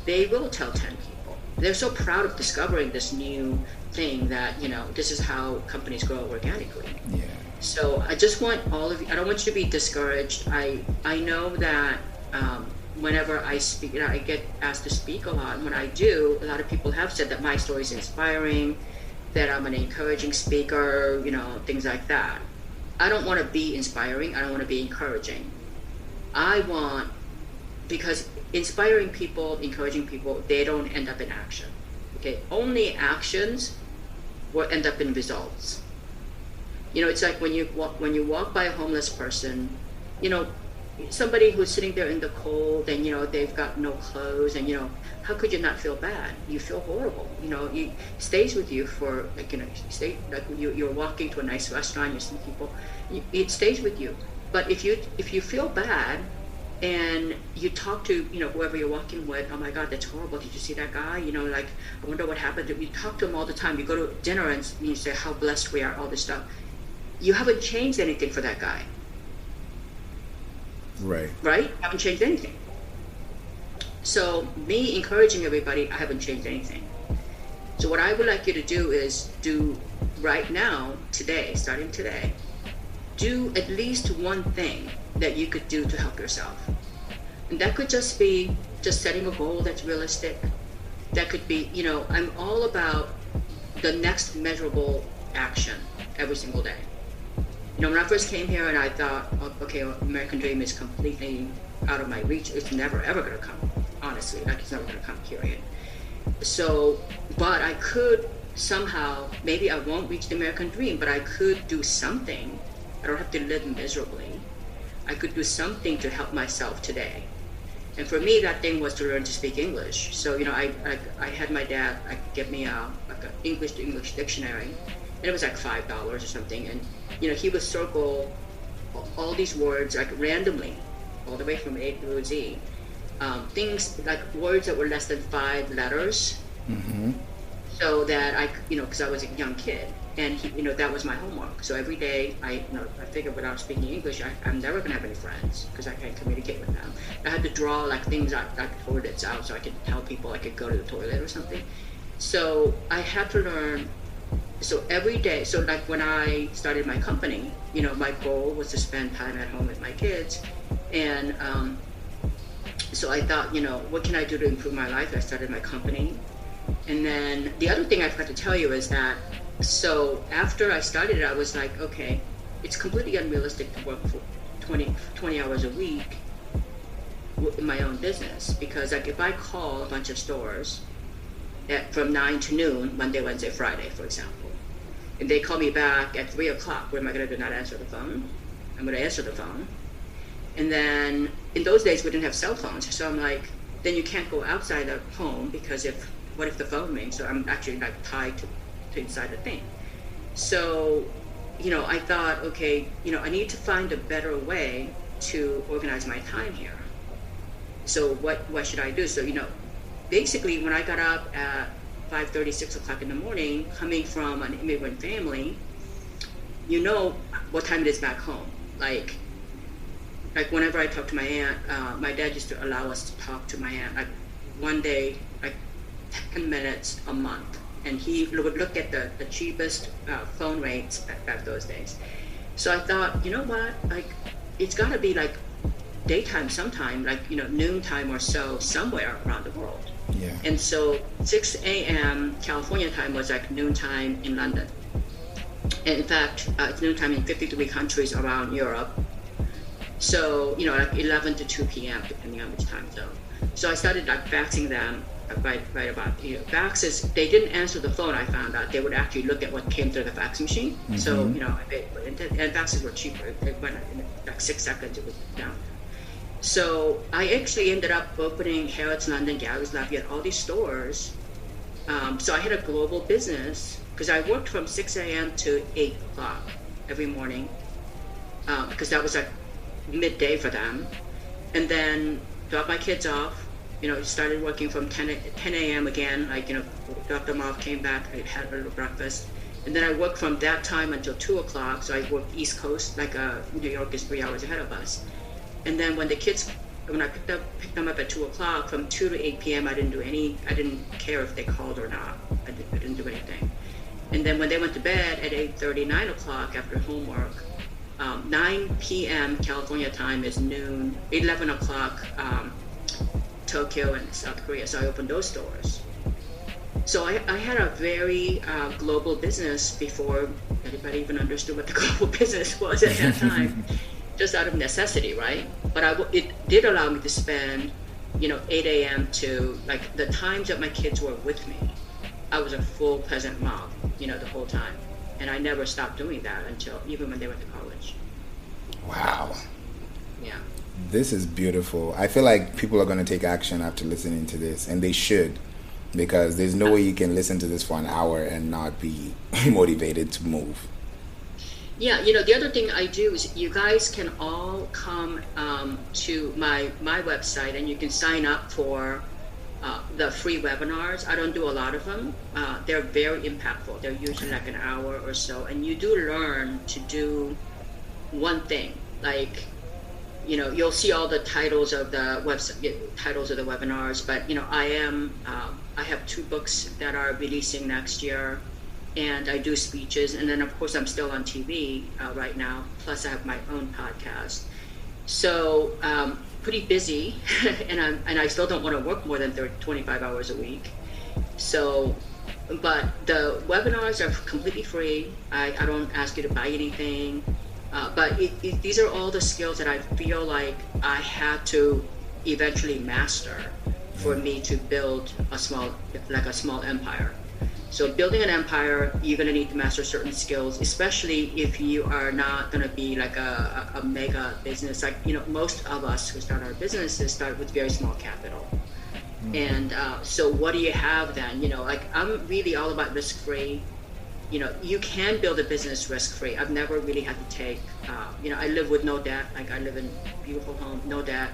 they will tell 10 people. They're so proud of discovering this new thing that, this is how companies grow organically. Yeah. So I just want all of you, I don't want you to be discouraged. I know that whenever I speak, I get asked to speak a lot. And when I do, a lot of people have said that my story is inspiring, that I'm an encouraging speaker, things like that. I don't want to be inspiring. I don't want to be encouraging. I want, because inspiring people, encouraging people, they don't end up in action. Okay, only actions will end up in results. It's like when you walk by a homeless person, somebody who's sitting there in the cold and they've got no clothes, and how could you not feel bad? You feel horrible. It stays with you for you're walking to a nice restaurant, you see people, it stays with you. But if you feel bad and you talk to whoever you're walking with, oh my God, that's horrible, did you see that guy, like, I wonder what happened. You talk to him all the time, you go to dinner and you say how blessed we are, all this stuff. You haven't changed anything for that guy. Right? You haven't changed anything. So me encouraging everybody, I haven't changed anything. So what I would like you to do is do right now, today, starting today, do at least one thing that you could do to help yourself. And that could just be just setting a goal that's realistic. That could be, I'm all about the next measurable action every single day. When I first came here and I thought, okay, American Dream is completely out of my reach. It's never, ever going to come, honestly. It's never going to come, period. So, but I could somehow, maybe I won't reach the American Dream, but I could do something. I don't have to live miserably. I could do something to help myself today. And for me, that thing was to learn to speak English. So, I had my dad get me an English to English dictionary. And it was like $5 or something. And, he would circle all these words randomly, all the way from A through Z. Things like words that were less than 5 letters. Mm-hmm. So that because I was a young kid. And that was my homework. So every day I figured without speaking English, I'm never gonna have any friends because I can't communicate with them. I had to draw things like toilets out so I could tell people I could go to the toilet or something. So I had to learn. So every day, so when I started my company, my goal was to spend time at home with my kids. And so I thought, what can I do to improve my life? I started my company. And then the other thing I forgot to tell you is that, so after I started it, I was like, okay, it's completely unrealistic to work for 20 hours a week in my own business. Because if I call a bunch of stores from 9 to noon, Monday, Wednesday, Friday, for example, and they call me back at 3 o'clock, what am I going to do? Not answer the phone? I'm going to answer the phone. And then in those days, we didn't have cell phones. So I'm like, then you can't go outside the home because what if the phone rings? So I'm actually tied to inside the thing. So, I thought, okay, I need to find a better way to organize my time here. So what should I do? So, basically when I got up at 5:30, 6 o'clock in the morning, coming from an immigrant family, what time it is back home. Like whenever I talk to my aunt, my dad used to allow us to talk to my aunt, one day, 10 minutes a month. And he would look at the cheapest phone rates back those days. So I thought, what, it's gotta be daytime sometime, noontime or so, somewhere around the world. Yeah. And so 6 a.m. California time was noontime in London. And in fact, it's noontime in 53 countries around Europe. So, 11 to 2 p.m. depending on which time zone. So I started faxing them right about, faxes, they didn't answer the phone, I found out. They would actually look at what came through the fax machine. Mm-hmm. So, and faxes were cheaper. It went in 6 seconds, it was down. So I actually ended up opening Harrods, London, Galley's, Lafayette, all these stores. So I had a global business because I worked from 6 a.m. to 8 o'clock every morning because that was midday for them. And then dropped my kids off, started working from 10 a.m. again, dropped them off, came back, I had a little breakfast. And then I worked from that time until 2 o'clock. So I worked East Coast, New York is 3 hours ahead of us. And then when I picked them up at 2 o'clock, from 2 to 8 p.m., I didn't care if they called or not. I didn't do anything. And then when they went to bed at 8:30, 9 o'clock after homework, 9 p.m. California time is noon, 11 o'clock Tokyo and South Korea. So I opened those stores. So I had a very global business before anybody even understood what the global business was at that time. just out of necessity, right? But it did allow me to spend, 8 a.m. to like the times that my kids were with me. I was a full present mom, the whole time. And I never stopped doing that until even when they went to college. Wow. Yeah. This is beautiful. I feel like people are going to take action after listening to this, and they should, because there's no way you can listen to this for an hour and not be motivated to move. Yeah, the other thing I do is you guys can all come to my website, and you can sign up for the free webinars. I don't do a lot of them. They're very impactful. They're usually like an hour or so, and you do learn to do one thing. Like, you'll see all the titles of the website, titles of the webinars. But I have 2 books that are releasing next year, and I do speeches, and then of course I'm still on TV right now. Plus I have my own podcast. So pretty busy, and I still don't want to work more than 25 hours a week. So, but the webinars are completely free. I don't ask you to buy anything. But these are all the skills that I feel like I had to eventually master for me to build a small empire. So building an empire, you're going to need to master certain skills, especially if you are not going to be like a mega business. Like, most of us who start our businesses start with very small capital. And so what do you have then? Like, I'm really all about risk-free. You can build a business risk-free. I've never really had to take, I live with no debt. Like, I live in a beautiful home, no debt.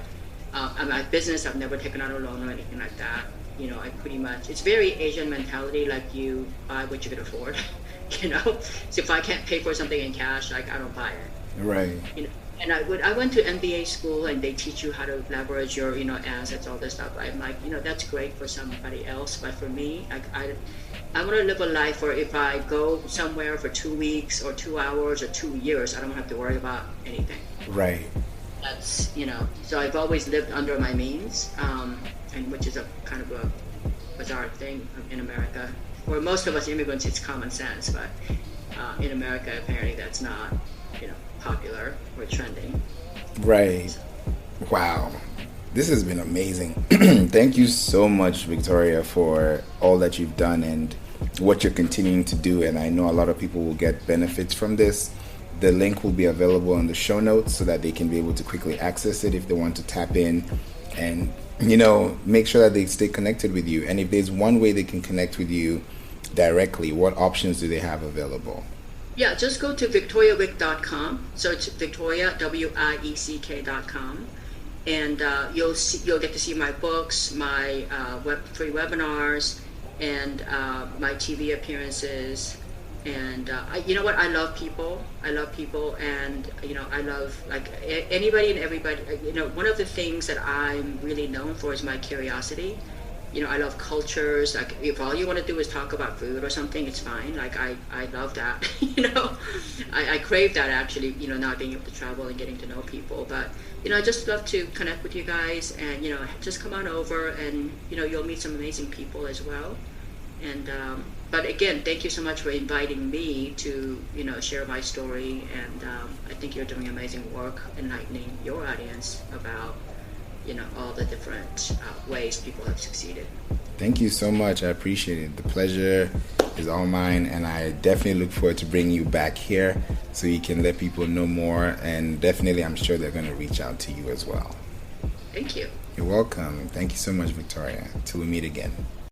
My business, I've never taken out a loan or anything like that. I pretty much, it's very Asian mentality, like you buy what you can afford, So if I can't pay for something in cash, like, I don't buy it. Right. And I went to MBA school, and they teach you how to leverage your, assets, all this stuff. I'm like, that's great for somebody else, but for me, I want to live a life where if I go somewhere for 2 weeks or 2 hours or 2 years, I don't have to worry about anything. Right. That's, so I've always lived under my means, and which is a kind of a bizarre thing in America. For most of us immigrants, it's common sense, but in America, apparently that's not, popular or trending. Right. Wow. This has been amazing. Thank you so much, Victoria, for all that you've done and what you're continuing to do. And I know a lot of people will get benefits from this. The link will be available in the show notes so that they can be able to quickly access it if they want to tap in and, make sure that they stay connected with you. And if there's one way they can connect with you directly, what options do they have available? Yeah, just go to victoriawieck.com. So it's Victoria, Wieck.com. And you'll get to see my books, my free webinars, and my TV appearances. And you know what? I love people. And I love anybody and everybody. One of the things that I'm really known for is my curiosity. I love cultures. Like, if all you want to do is talk about food or something, it's fine. Like, I love that. I crave that, actually, not being able to travel and getting to know people. But, I just love to connect with you guys, and, just come on over, and, you'll meet some amazing people as well. And, but again, thank you so much for inviting me to, share my story. And I think you're doing amazing work enlightening your audience about all the different ways people have succeeded. Thank you so much. I appreciate it. The pleasure is all mine, and I definitely look forward to bringing you back here so you can let people know more, and definitely I'm sure they're going to reach out to you as well. Thank you. You're welcome. Thank you so much, Victoria. Till we meet again.